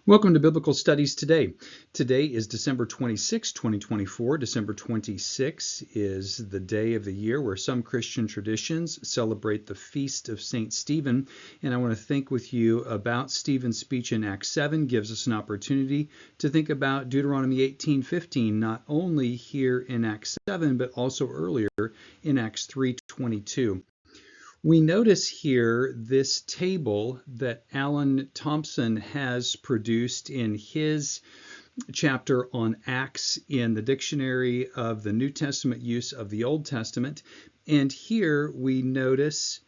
Welcome to Biblical Studies Today. Today is December 26, 2024. December 26 is the day of the year where some Christian traditions celebrate the feast of St. Stephen. And I want to think with you about Stephen's speech in Acts 7. Gives us an opportunity to think about Deuteronomy 18:15, not only here in Acts 7, but also earlier in Acts 3:22. We notice here this table that Alan Thompson has produced in his chapter on Acts in the Dictionary of the New Testament Use of the Old Testament. And here we notice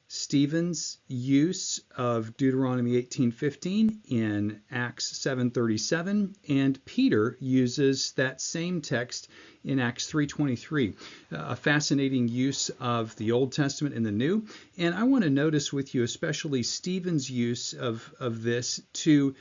Stephen's use of Deuteronomy 18:15 in Acts 7:37, and Peter uses that same text in Acts 3:23. A fascinating use of the Old Testament and the New. And I want to notice with you especially Stephen's use of this to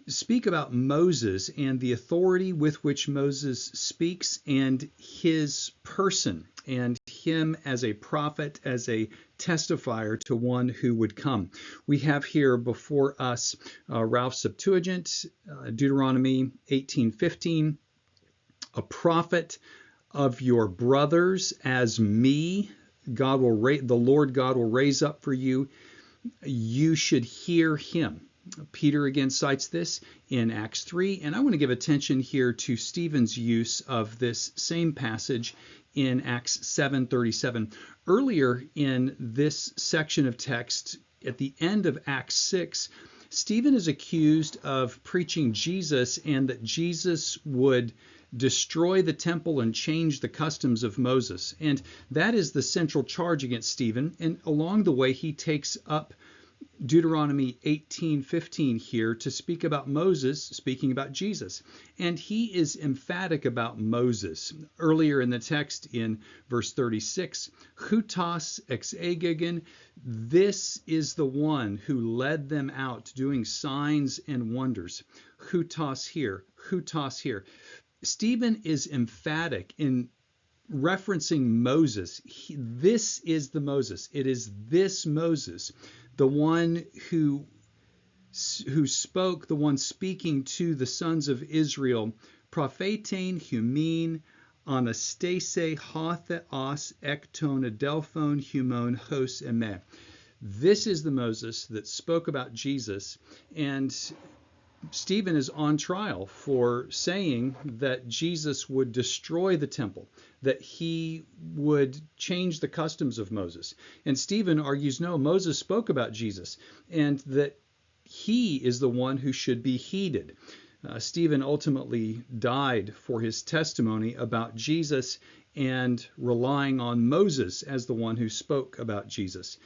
speak about Moses and the authority with which Moses speaks and his person and him as a prophet, as a testifier to one who would come. We have here before us Ralph's Septuagint, Deuteronomy 18:15, a prophet of your brothers as me, the Lord God will raise up for you. You should hear him. Peter again cites this in Acts 3, and I want to give attention here to Stephen's use of this same passage in Acts 7:37. Earlier in this section of text, at the end of Acts 6, Stephen is accused of preaching Jesus and that Jesus would destroy the temple and change the customs of Moses. And that is the central charge against Stephen. And along the way, he takes up Deuteronomy 18:15 here to speak about Moses, speaking about Jesus. And he is emphatic about Moses. Earlier in the text in verse 36, Hutas exegegen, this is the one who led them out doing signs and wonders. Hutas here, Hutas here. Stephen is emphatic in referencing Moses. This is the Moses. It is this Moses, the one who spoke, the one speaking to the sons of Israel, prophetein humin anastase hatheos ekton adelphon humon hos eme. This is the Moses that spoke about Jesus, and Stephen is on trial for saying that Jesus would destroy the temple, that he would change the customs of Moses. And Stephen argues, no, Moses spoke about Jesus, and that he is the one who should be heeded. Stephen ultimately died for his testimony about Jesus and relying on Moses as the one who spoke about Jesus.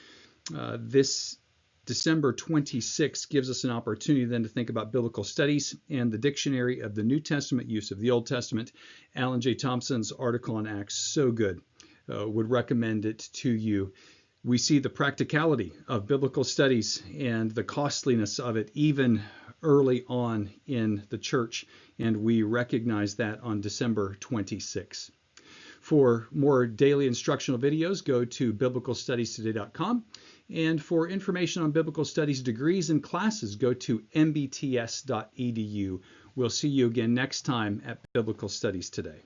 This December 26 gives us an opportunity then to think about biblical studies and the Dictionary of the New Testament Use of the Old Testament. Alan J. Thompson's article on Acts, so good. Would recommend it to you. We see the practicality of biblical studies and the costliness of it even early on in the church, and we recognize that on December 26. For more daily instructional videos, go to biblicalstudiestoday.com. And for information on biblical studies degrees and classes, go to mbts.edu. We'll see you again next time at Biblical Studies Today.